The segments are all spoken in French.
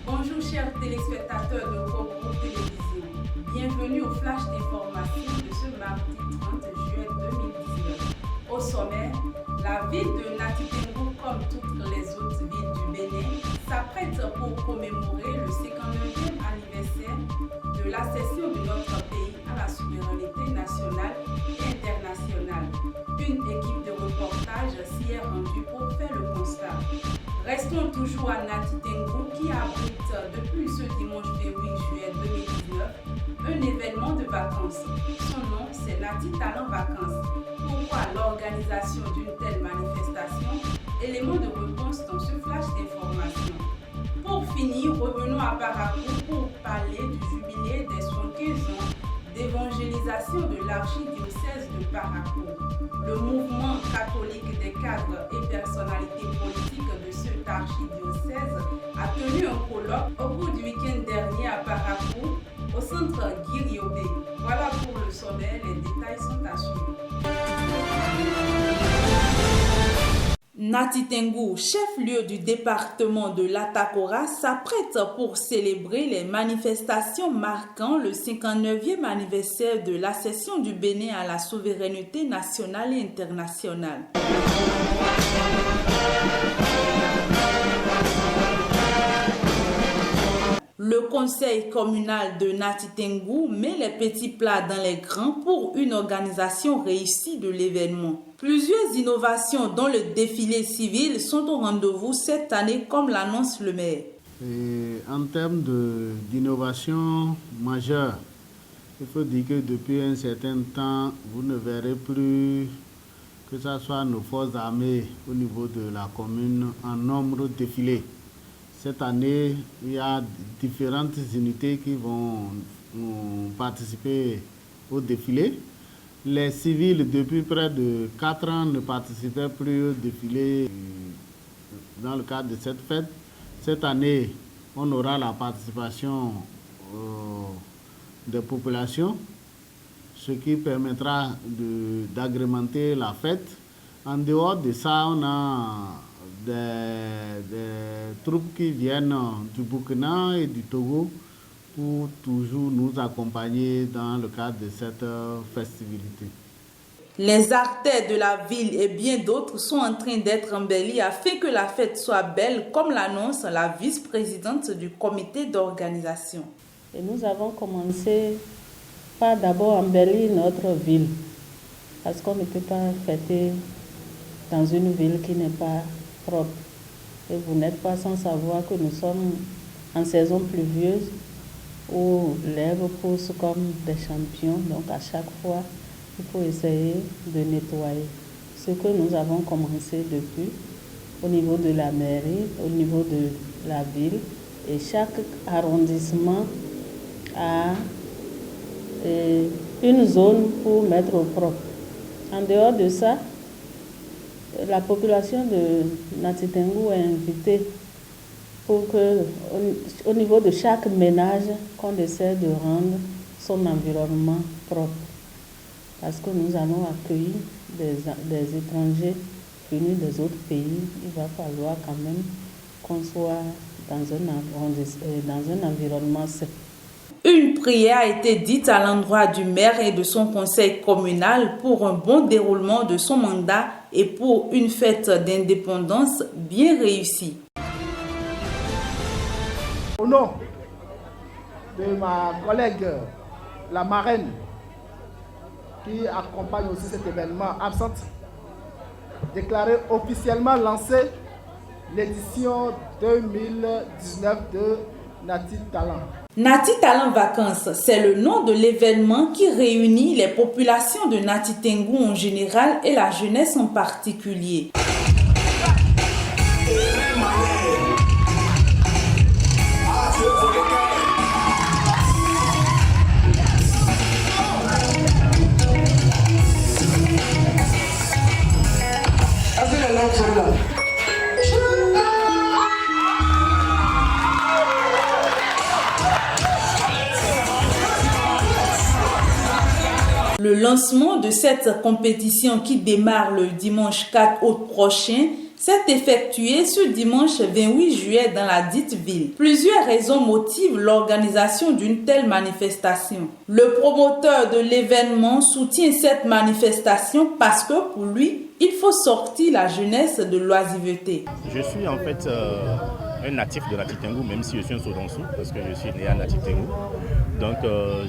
Bonjour chers téléspectateurs de Coco Télévision. Bienvenue au flash d'information de ce mardi 30 juin 2019. Au sommet, la ville de Nati Tengu, comme toutes les autres villes du Bénin, s'apprête pour commémorer le 59e anniversaire de l'accession de notre pays à la souveraineté nationale et internationale. Une équipe de reportage s'y est rendue pour faire le constat. Restons toujours à Nati Tengu qui abrite depuis ce dimanche 28 juillet 2019 un événement de vacances. Son nom, c'est Nati Talent Vacances. Pourquoi l'organisation d'une telle manifestation? Élément de réponse dans ce flash d'information. Pour finir, revenons à Parakou pour parler du jubilé des 75 ans d'évangélisation de l'archidiocèse de Parakou. Le mouvement catholique des cadres et personnalités politiques de cet archidiocèse a tenu un colloque au cours du week-end dernier à Parakou, au centre Guiriobé. Voilà pour le sommet, les détails sont à suivre. Nati Tengu, chef-lieu du département de l'Atakora, s'apprête pour célébrer les manifestations marquant le 59e anniversaire de l'accession du Bénin à la souveraineté nationale et internationale. Le conseil communal de Nati Tengu met les petits plats dans les grands pour une organisation réussie de l'événement. Plusieurs innovations dont le défilé civil sont au rendez-vous cette année, comme l'annonce le maire. En termes d'innovation majeure, il faut dire que depuis un certain temps, vous ne verrez plus que ce soit nos forces armées au niveau de la commune en nombre défilé. Cette année, il y a différentes unités qui vont participer au défilé. Les civils, depuis près de 4 ans, ne participaient plus au défilé dans le cadre de cette fête. Cette année, on aura la participation des populations, ce qui permettra d'agrémenter la fête. En dehors de ça, on a des troupes qui viennent du Burkina et du Togo pour toujours nous accompagner dans le cadre de cette festivité. Les artères de la ville et bien d'autres sont en train d'être embellis afin que la fête soit belle, comme l'annonce la vice-présidente du comité d'organisation. Et nous avons commencé par d'abord embellir notre ville, parce qu'on ne peut pas fêter dans une ville qui n'est pas propre. Et vous n'êtes pas sans savoir que nous sommes en saison pluvieuse où l'herbe pousse comme des champignons. Donc à chaque fois, il faut essayer de nettoyer. Ce que nous avons commencé depuis au niveau de la mairie, au niveau de la ville, et chaque arrondissement a une zone pour mettre au propre. En dehors de ça, la population de Nati Tengu est invitée pour que, au niveau de chaque ménage, qu'on essaie de rendre son environnement propre. Parce que nous allons accueillir des étrangers venus des autres pays. Il va falloir quand même qu'on soit dans un environnement sain. Une prière a été dite à l'endroit du maire et de son conseil communal pour un bon déroulement de son mandat et pour une fête d'indépendance bien réussie. Au nom de ma collègue, la marraine, qui accompagne aussi cet événement absente, déclarer officiellement lancée l'édition 2019 de Nati Talent. Nati Talent Vacances, c'est le nom de l'événement qui réunit les populations de Nati Tengu en général et la jeunesse en particulier. Le lancement de cette compétition qui démarre le dimanche 4 août prochain s'est effectué ce dimanche 28 juillet dans la dite ville. Plusieurs raisons motivent l'organisation d'une telle manifestation. Le promoteur de l'événement soutient cette manifestation parce que pour lui, il faut sortir la jeunesse de l'oisiveté. Je suis en fait un natif de Nati Tengou, même si je suis un Sodansou, parce que je suis né à Nati Tengou. Donc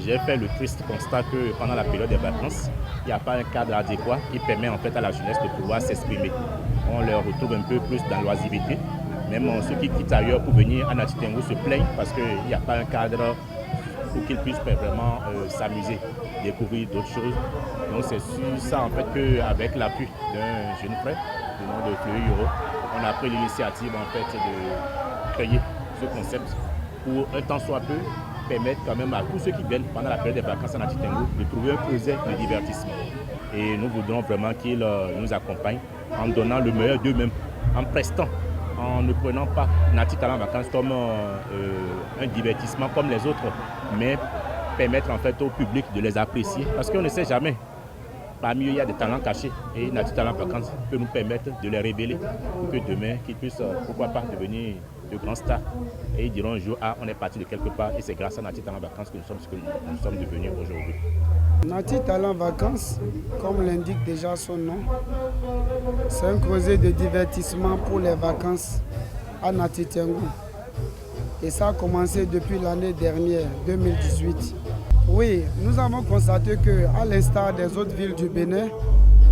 j'ai fait le triste constat que pendant la période des vacances, il n'y a pas un cadre adéquat qui permet en fait à la jeunesse de pouvoir s'exprimer. On les retrouve un peu plus dans l'oisiveté. Même ceux qui quittent ailleurs pour venir à Nati Tengou se plaignent parce qu'il n'y a pas un cadre pour qu'ils puissent vraiment s'amuser, découvrir d'autres choses. Donc c'est sur ça en fait qu'avec l'appui d'un jeune frère, du nom de Chloé Yoro, on a pris l'initiative en fait de créer ce concept pour un temps soit peu permettre quand même à tous ceux qui viennent pendant la période des vacances à Nati Tengou de trouver un projet de divertissement. Et nous voudrons vraiment qu'ils nous accompagnent en donnant le meilleur d'eux-mêmes, en prestant, en ne prenant pas Nati Talent Vacances comme un divertissement comme les autres, mais permettre en fait au public de les apprécier parce qu'on ne sait jamais. Parmi eux, il y a des talents cachés et Nati Talent Vacances peut nous permettre de les révéler pour que demain, qu'ils puissent, pourquoi pas, devenir de grands stars. Et ils diront un jour, ah, on est parti de quelque part et c'est grâce à Nati Talent Vacances que nous sommes ce que nous sommes devenus aujourd'hui. Nati Talent Vacances, comme l'indique déjà son nom, c'est un creuset de divertissement pour les vacances à Nati Tengou. Et ça a commencé depuis l'année dernière, 2018. Oui, nous avons constaté qu'à l'instar des autres villes du Bénin,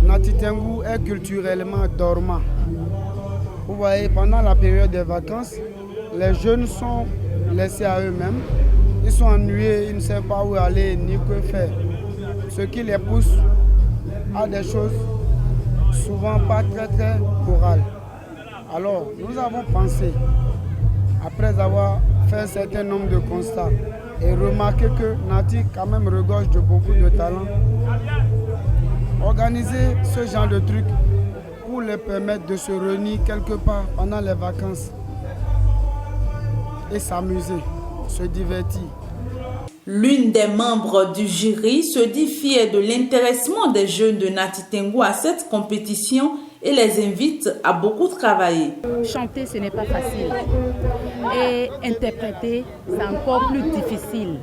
Nati Tengou est culturellement dormant. Vous voyez, pendant la période des vacances, les jeunes sont laissés à eux-mêmes. Ils sont ennuyés, ils ne savent pas où aller ni que faire. Ce qui les pousse à des choses souvent pas très morales. Alors, nous avons pensé, après avoir fait un certain nombre de constats et remarqué que Nati quand même regorge de beaucoup de talents, organiser ce genre de trucs pour les permettre de se réunir quelque part pendant les vacances et s'amuser, se divertir. L'une des membres du jury se dit fière de l'intéressement des jeunes de Nati Tengou à cette compétition et les invite à beaucoup travailler. Chanter, ce n'est pas facile. Et interpréter, c'est encore plus difficile.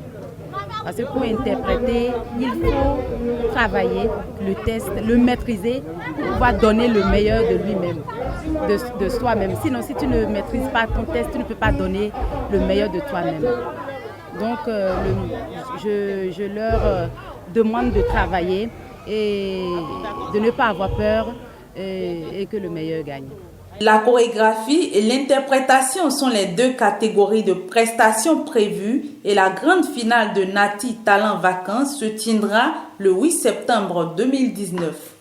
Parce que pour interpréter, il faut travailler le texte, le maîtriser pour pouvoir donner le meilleur de lui-même, de soi-même. Sinon, si tu ne maîtrises pas ton texte, tu ne peux pas donner le meilleur de toi-même. Donc, je leur demande de travailler et de ne pas avoir peur et que le meilleur gagne. La chorégraphie et l'interprétation sont les deux catégories de prestations prévues et la grande finale de Nati Talent Vacances se tiendra le 8 septembre 2019.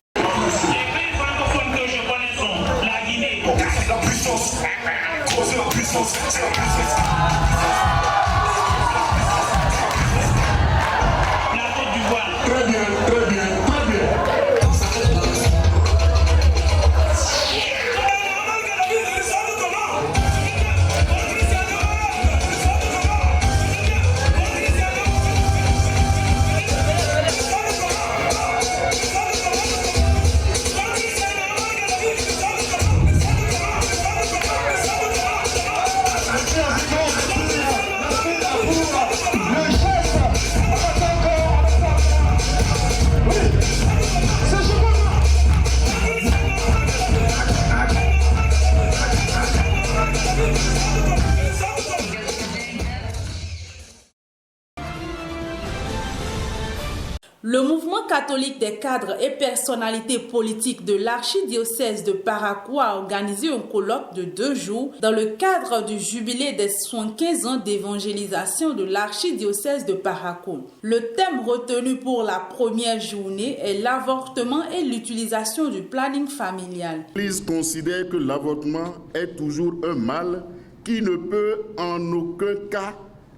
Le mouvement catholique des cadres et personnalités politiques de l'archidiocèse de Parakou a organisé un colloque de 2 jours dans le cadre du jubilé des 75 ans d'évangélisation de l'archidiocèse de Parakou. Le thème retenu pour la première journée est l'avortement et l'utilisation du planning familial. L'Église considère que l'avortement est toujours un mal qui ne peut en aucun cas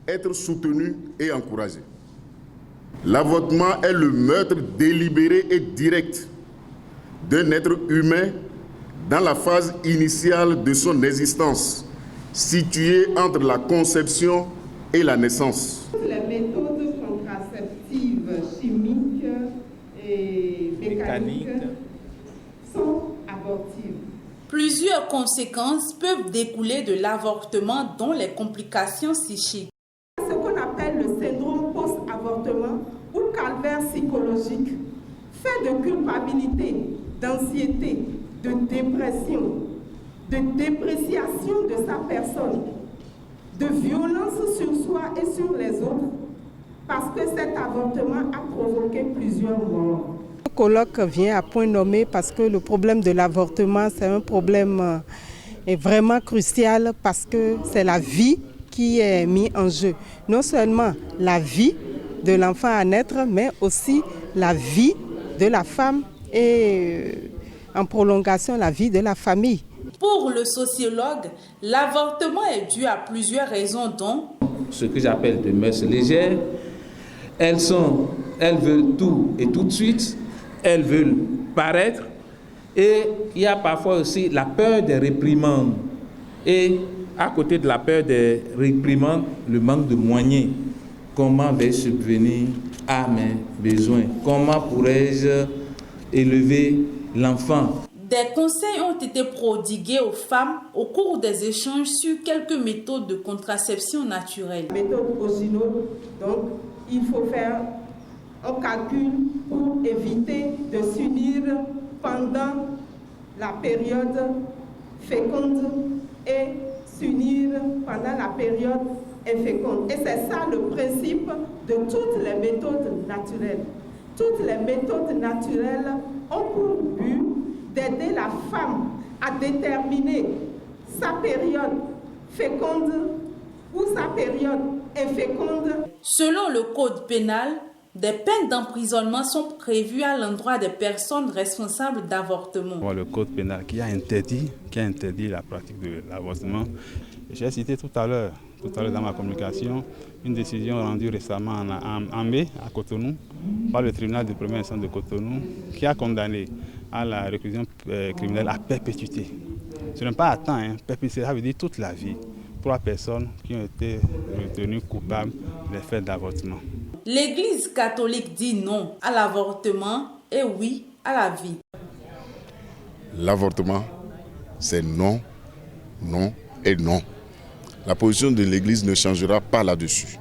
être soutenu et encouragé. L'avortement est le meurtre délibéré et direct d'un être humain dans la phase initiale de son existence, située entre la conception et la naissance. Les méthodes contraceptives chimiques et mécaniques sont abortives. Plusieurs conséquences peuvent découler de l'avortement, dont les complications psychiques. Ce qu'on appelle le syndrome post-avortement ou calvaire psychologique, fait de culpabilité, d'anxiété, de dépression, de dépréciation de sa personne, de violence sur soi et sur les autres, parce que cet avortement a provoqué plusieurs morts. Le colloque vient à point nommé parce que le problème de l'avortement, c'est un problème vraiment crucial parce que c'est la vie qui est mise en jeu. Non seulement la vie de l'enfant à naître, mais aussi la vie de la femme et en prolongation la vie de la famille. Pour le sociologue, l'avortement est dû à plusieurs raisons, dont ce que j'appelle de mœurs légères. Elles veulent tout et tout de suite, elles veulent paraître, et il y a parfois aussi la peur des réprimandes. Et à côté de la peur des réprimandes, le manque de moyens. Comment vais-je subvenir à mes besoins? Comment pourrais-je élever l'enfant? Des conseils ont été prodigués aux femmes au cours des échanges sur quelques méthodes de contraception naturelle. Méthode Ogino, donc il faut faire un calcul pour éviter de s'unir pendant la période féconde et s'unir pendant la période inféconde. Et c'est ça le principe de toutes les méthodes naturelles. Toutes les méthodes naturelles ont pour but d'aider la femme à déterminer sa période féconde ou sa période inféconde. Selon le code pénal, des peines d'emprisonnement sont prévues à l'endroit des personnes responsables d'avortement. Le code pénal qui a interdit la pratique de l'avortement. J'ai cité tout à l'heure dans ma communication, une décision rendue récemment en mai à Cotonou par le tribunal de première instance de Cotonou qui a condamné à la réclusion criminelle à perpétuité. Ce n'est pas à temps, perpétuité, ça veut dire toute la vie. 3 personnes qui ont été retenues coupables des faits d'avortement. L'Église catholique dit non à l'avortement et oui à la vie. L'avortement, c'est non, non et non. La position de l'Église ne changera pas là-dessus.